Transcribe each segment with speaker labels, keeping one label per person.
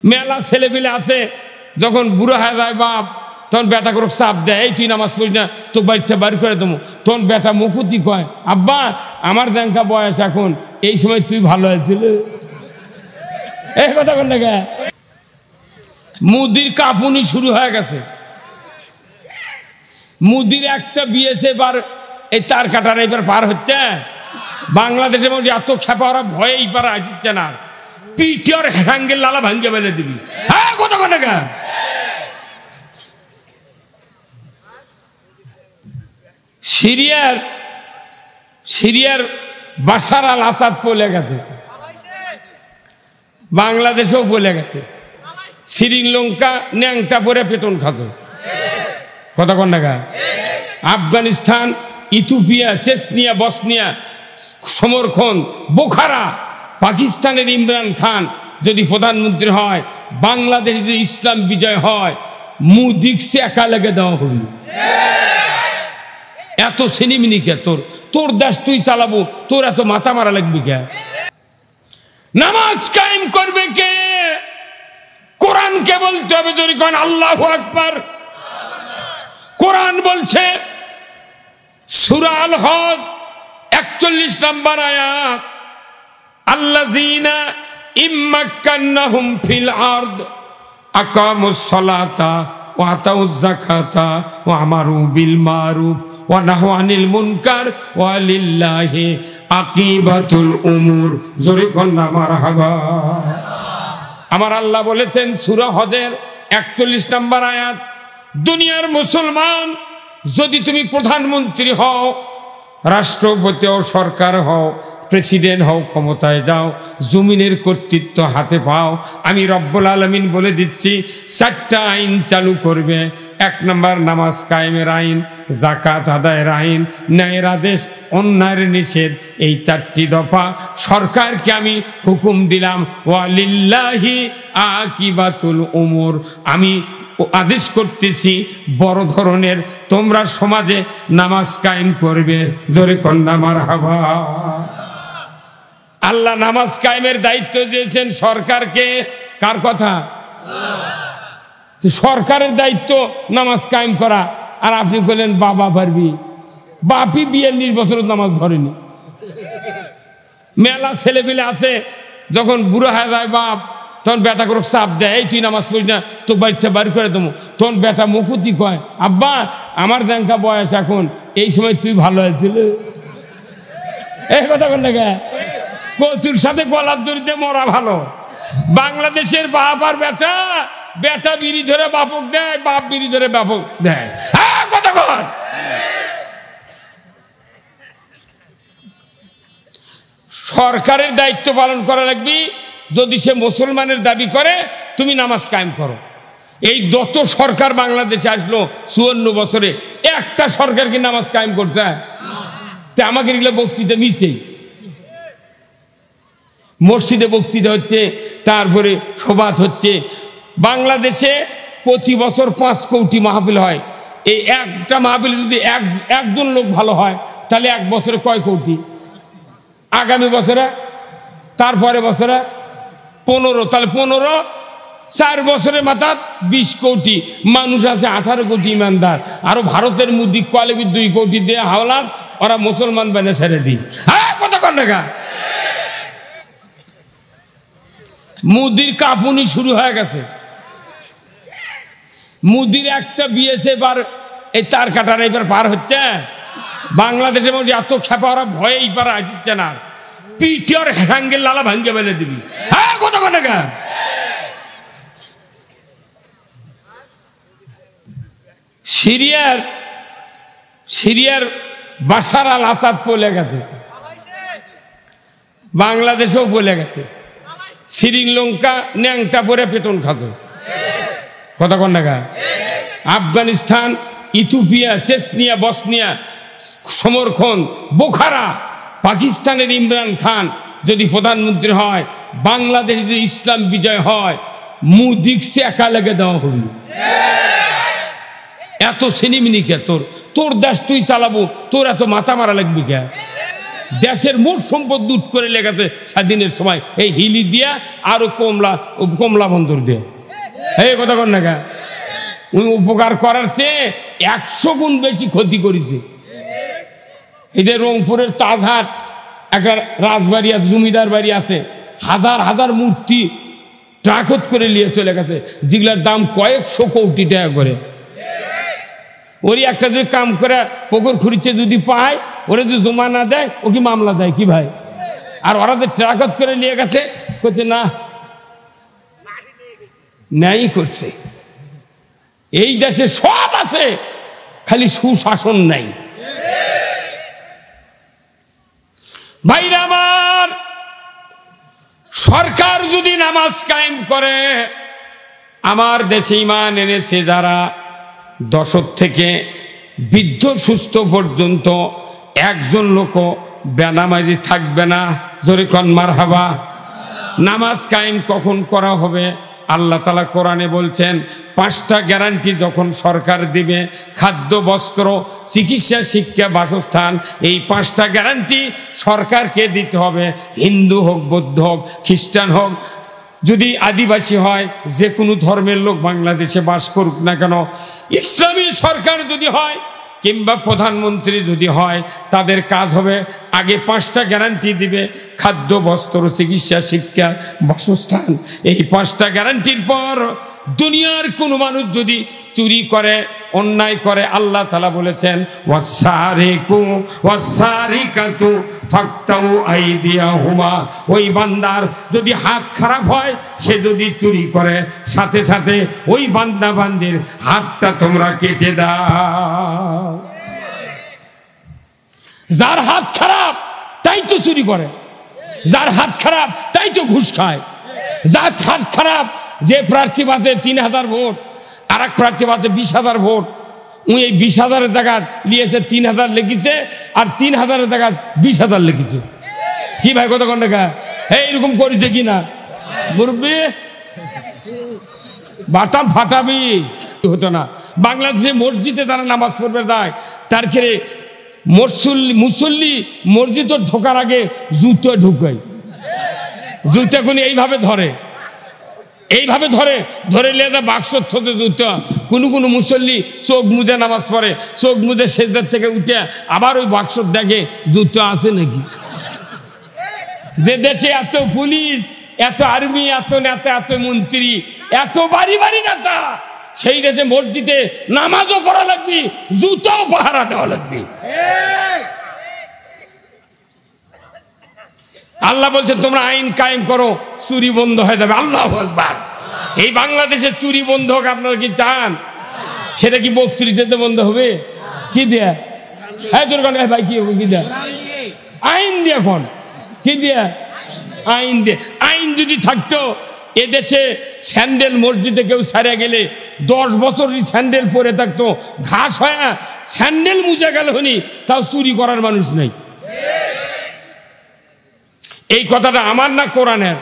Speaker 1: মেলা ছেলেপিলে আছে, যখন বুড়ো হয়ে যায় বাপ, তখন বেটা করে চাপ দেয়, এই তুই নামাজ পড়িস না, তো বাড়িতে বাড়ি করে দেবো। তখন বেটা মুকুতি কয়, আব্বা আমার দেখা বয়স এখন, এই সময় তুই ভালো হয়েছিল। এই কথা বল না। মুদির কাঁপুনি শুরু হয়ে গেছে। মুদির একটা বিয়েছে এবার এই তার কাটার এবার পার হচ্ছে। বাংলাদেশের মধ্যে এত খেপা, ওরা ভয়ে এইবার আসছে না, পিটিওর হ্যাঙ্গেল লালা ভাঙ্গে ফেলে দিবি। হ্যাঁ কথা বল না। সিরিয়ার বাশার আল আসাদ পলে গেছে, বাংলাদেশেও পলে গেছে। শ্রীলঙ্কা ন্যাংটা পরে পেটন খাচ্ছে। কথা কন না। Afghanistan, Ethiopia, Chechnya, Bosnia, Samarkand, Bukhara, পাকিস্তানের ইমরান খান যদি প্রধানমন্ত্রী হয়, বাংলাদেশে যদি ইসলাম বিজয় হয়, মুদিকসে একা লেগে দেওয়া হবে। এত সিনিমিনি কে তোর? তোর দেশ তুই চালাবো, তোর এত মাথা মারা লাগবে কে? নামাজ কায়েম করবে কে? কোরআনকে বলতে হবে। যদি কোন আল্লাহু আকবার। কোরআন বলছে সূরা আল হজ 41 নম্বর আয়াত, আল্লাযীনা ইম্মাক্কান্নাহুম ফিল আরদ আকামুস সালাতা ওয়া আতাউয যাকাতা ওয়া আমারু বিল মারুফ ওয়া নাহু আনিল মুনকার ওয়া লিল্লাহি আকিবাতুল উমুর। জোরে কোন না মারহাবা। আমার আল্লাহ বলেছেন সূরা হজের 41 নম্বর আয়াত, দুনিয়ার মুসলমান যদি তুমি প্রধানমন্ত্রী হও, রাষ্ট্রপতি হও, সরকার হও, প্রেসিডেন্ট হও, ক্ষমতায় যাও, জমিনের কর্তৃত্ব হাতে পাও, আমি রব্বুল আলামিন বলে দিচ্ছি 4টা আইন চালু করবে। 1 নম্বর নামাজ কায়েমের আইন, যাকাত আদায়ের আইন, ন্যায়ের আদেশ, অন্যায়ের নিষেধ। এই 4টি দফা সরকারকে আমি হুকুম দিলাম। ওয়া লিল্লাহি আকিবাতুল উমুর, আমি আদেশ করতেছি বড় ধরনের তোমরা সমাজে নামাজ কায়েম করবে। জোরে কন্যা মারহাবা। আল্লাহ নামাজ কায়েমের দায়িত্ব দিয়েছেন সরকারকে। কার কথা? সরকারের দায়িত্ব নামাজ কায়েম করা। আর আপনি বললেন বাবা পারবি? বাপি 42 বছর নামাজ ধরেনি। মেলা ছেলেপিলে আছে, যখন বুড়ো হয়ে যায় বাপ, তখন বেটা করে চাপ দেয়, এই তুই নামাজ পড়িস না, তো বাড়িতে বাড়ি করে দেবো। তখন বেটা মুকুতি কয়, আব্বা আমার দেখা বয়স এখন, এই সময় তুই ভালো হয়েছিল। এই কথা বল না। কচুর সাথে গলার দড়িতে মরা ভালো। বাংলাদেশের বাপ আর বেটা, বেটা বিড়ি ধরে বাপক দেয়, বাপ বিড়ি ধরে বাপক দেয়। হ্যাঁ কথা বল। সরকারের দায়িত্ব পালন করা লাগবে। যদি সে মুসলমানের দাবি করে, তুমি নামাজ কায়েম করো। এই যত সরকার বাংলাদেশে আসলো 54 বছরে, একটা সরকার কি নামাজ কায়েম করছে? আমাকে এগুলো বক্তৃতা মিছেই। মসজিদে বক্তৃতা হচ্ছে, তারপরে সবাত হচ্ছে। বাংলাদেশে প্রতি বছর 5 কোটি মাহফিল হয়। এই একটা মাহফিলে যদি একজন লোক ভালো হয়, তাহলে 1 বছরে কয় কোটি? আগামী বছরে, তারপরে বছরে 15, তাহলে 15, 4 বছরের মাথা 20 কোটি মানুষ আছে, 18 কোটি ইমানদার। আরো ভারতের মুদি কলেবি 2 কোটি দিয়ে হাওলাত, ওরা মুসলমান বানে ছেড়ে দিই। হ্যাঁ কথা কন না। মুদির কাঁপুনি শুরু হয়ে গেছে। মুদির একটা বিয়েছে এবার এই তার কাটার এবার পার হচ্ছে। বাংলাদেশের মধ্যে এত খেপা, ওরা ভয়ে এইবার আসছে না, পিটিওর হ্যাঙ্গেল লালা ভাঙ্গে ফেলে দিবি। হ্যাঁ কথা কন না। সিরিয়ার বাশার আল আসাদ পলে গেছে, বাংলাদেশেও পলে গেছে। শ্রীলঙ্কা ন্যাংটা পরে পেটন খাচ্ছে। কথা কন না। Afghanistan, Ethiopia, Chechnya, Bosnia, Samarkand, Bukhara, পাকিস্তানের ইমরান খান যদি প্রধানমন্ত্রী হয়, বাংলাদেশে যদি ইসলাম বিজয় হয়, মুদিকসে একা লেগে দেওয়া হবে। এত সিনিমিনি কে তোর? তোর দেশ তুই চালাবো, তোর এত মাথা মারা লাগবে কে? দেশের মোট সম্পদ লুট করে লেগাতে স্বাধীনের সময় এই হিলি দিয়া আরো কমলা বন্দর দিয়ে এই কথা কর না গা উনি উপকার করার চেয়ে 100 গুণ বেশি ক্ষতি করেছে। এদের রংপুরের তাজহাট একটা রাজবাড়ি আছে, জমিদার বাড়ি আছে, হাজার হাজার মূর্তি ট্রাকত করে নিয়ে চলে গেছে, যেগুলার দাম কয়েকশো কোটি টাকা করে। ওরই একটা যদি কাম করে পুকুর খুঁড়িতে যদি পায়, ওরা যদি জমা না দেয় ও কি মামলা দেয় কি ভাই? আর ওরা যে ট্রাকত করে নিয়ে গেছে করছে না, ন্যায় করছে। এই দেশে সব আছে, খালি সুশাসন নাই। ভাইরা আমার, সরকার যদি নামাজ কায়েম করে, আমার দেশে ঈমান এনেছে যারা, দশক থেকে বৃদ্ধ সুস্থ পর্যন্ত একজন লোক বেনামাজি থাকবে না। জোরে কোন মারহাবা। নামাজ কায়েম কখন করা হবে? আল্লাহ তাআলা কোরআনে বলছেন 5টা গ্যারান্টি যখন সরকার দিবে, খাদ্য, বস্ত্র, চিকিৎসা, শিক্ষা, বাসস্থান, এই 5টা গ্যারান্টি সরকারকে দিতে হবে। হিন্দু হোক, বৌদ্ধ হোক, খ্রিস্টান হোক, যদি আদিবাসী হয়, যে কোনো ধর্মের লোক বাংলাদেশে বাস করুক না কেন, ইসলামী সরকার যদি হয় কিংবা প্রধানমন্ত্রী যদি হয়, তাদের কাজ হবে আগে 5টা গ্যারান্টি দিবে, খাদ্য, বস্ত্র, চিকিৎসা, শিক্ষা, বাসস্থান। এই 5টা গ্যারান্টির পর দুনিয়ার কোনো মানুষ যদি চুরি করে, অন্যায় করে, আল্লাহ তাআলা বলেছেন ওয়াসারিকু ওয়াসারিকাতু ফাকতাউ আইদিয়াহুমা। ওই বান্দার যদি হাত খারাপ হয়, সে যদি চুরি করে, সাথে সাথে ওই বান্দা বান্দির হাতটা তোমরা কেটে দাও। যার হাত খারাপ তাই তো চুরি করে, যার হাত খারাপ তাই তো ঘুষ খায়, যার হাত খারাপ, যে প্রার্থী পাতে 3000 ভোট, আর এক প্রার্থী পাতে 20,000 ভোট, উনি এই 20,000-এর জায়গা নিয়েছে 3000 লিখেছে, আর 3000-এর জায়গা 20,000 লিখেছে। কি ভাই কত কোন টাকা এইরকম করেছে কিনা? মুরব্বি বাটাম ফাটাবি হতো না। বাংলাদেশে মসজিদে তারা নামাজ পড়বে যায়, তার ক্ষেত্রে মুসল্লি মসজিদ ঢোকার আগে জুতো ঢুকায়, জুতো কোন এইভাবে ধরে, এইভাবে ধরে ধরে লেজা বাক্স থতে জুতো। কোনো কোনো মুসল্লি চোখ মুদে নামাজ পড়ে, চোখ মুদে সেজদার থেকে উঠে আবার ওই বাক্স দেখে জুতো আছে নাকি। যে দেশে এত পুলিশ, এত আর্মি, এত নেতা, এত মন্ত্রী, এত বাড়ি বাড়ি নেতা, সেই দেশে মসজিদে নামাজও পড়া লাগবে, জুতাও পাহারা দেওয়া লাগবে। আল্লাহ বলছেন তোমরা আইন কায়েম করো, চুরি বন্ধ হয়ে যাবে। আল্লাহু আকবার। এই বাংলাদেশে চুরি বন্ধ হোক, আপনারা কি চান? সেটা কি বক্তৃতাতে বন্ধ হবে? কি দেয়া? হ্যাঁ তোর কারণে ভাই কি হবে? কি দেয়া? আইন দিয়ে। এখন কি দেয়া? আইন দিয়ে। আইন যদি থাকতো, এদেশে স্যান্ডেল মসজিদে কেউ সারা গেলে 10 বছরই স্যান্ডেল পরে থাকতো, ঘাস হয় স্যান্ডেল মুজে গেল হনি, তাও চুরি করার মানুষ নেই। এই কথাটা আমার না, কোরআনের।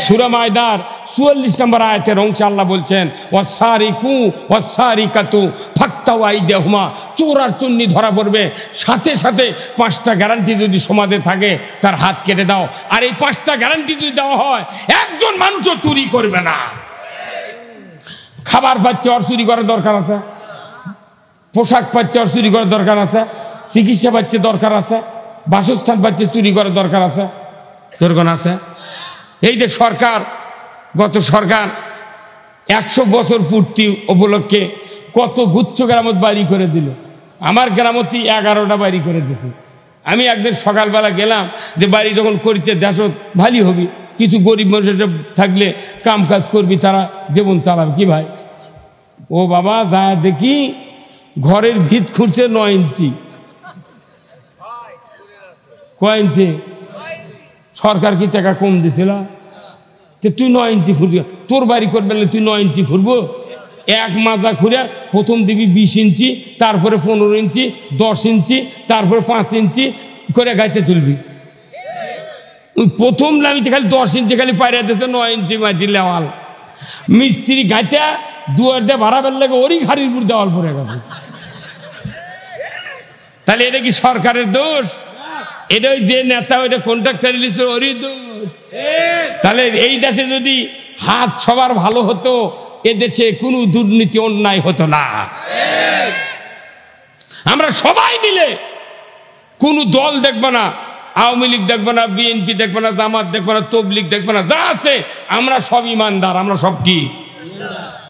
Speaker 1: সূরা মায়দার 44 নম্বর আয়াতের অংশে আল্লাহ বলছেন ওয়াসারিকু ওয়াসারিকাতু ফাকতাউ আইদিয়াহুমা। চোর আর চুন্নি ধরা পড়বে, সাথে সাথে 5টা গ্যারান্টি যদি সমাজে থাকে, তার হাত কেটে দাও। আর এই 5টা গ্যারান্টি যদি দেওয়া হয়, একজন মানুষও চুরি করবে না। খাবার পাচ্ছে, ওর চুরি করার দরকার আছে। পোশাক পাচ্ছে, ওর চুরি করার দরকার আছে। চিকিৎসা পাচ্ছে, দরকার আছে। বাসস্থান পাচ্ছে, চুরি করার দরকার আছে, দরকার আছে। এই যে সরকার, গত সরকার 100 বছর পূর্তি উপলক্ষে কত গুচ্ছ গ্রামত বাড়ি করে দিল। আমার গ্রামতি 11টা বাড়ি করে দিছে। আমি একদিন সকালবেলা গেলাম, যে বাড়ি যখন করিতে দেশ ভালো হবি, কিছু গরিব মানুষ থাকলে কাম কাজ করবি, তারা জীবন চালাবে। কি ভাই? ও বাবা, যা দেখি ঘরের ভিত খুঁড়ছে 9 ইঞ্চি। কয় ইঞ্চি? সরকার কি টাকা কম দিছিল? তুই 9 ইঞ্চি ফুরবি, তোর বাড়ি করবেন তুই 9 ইঞ্চি ফুরবো? এক মাজা খুঁড়ে প্রথম দিবি 20 ইঞ্চি, তারপরে 15 ইঞ্চি, 10 ইঞ্চি, তারপরে 5 ইঞ্চি করে গাইতে তুলবি। প্রথম লামিতে খালি 10 ইঞ্চি খালি পাইরা দিয়েছে, 9 ইঞ্চি মাটির লেওয়াল। মিস্ত্রি গাইতে দুয়ার দিয়ে ভাড়াবের লাগে, ওরই ঘাড়ির উপর দেওয়াল পরে গেছে। তাহলে এটা কি সরকারের দোষ? এটা ওই যে নেতা ওইটা কন্ট্রাক্টর লিখছে ওরই দোষ। তাহলে এই দেশে যদি হাত সবার ভালো হতো এ দেশে কোনো দুর্নীতি অন্যায় হতো না। আমরা সবাই মিলে কোন দল দেখবো না, আওয়ামী লীগ দেখবো না, বিএনপি দেখবো না, জামাত দেখবো না, তবলিগ দেখবো না, যা আছে আমরা সব ইমানদার, আমরা সব কি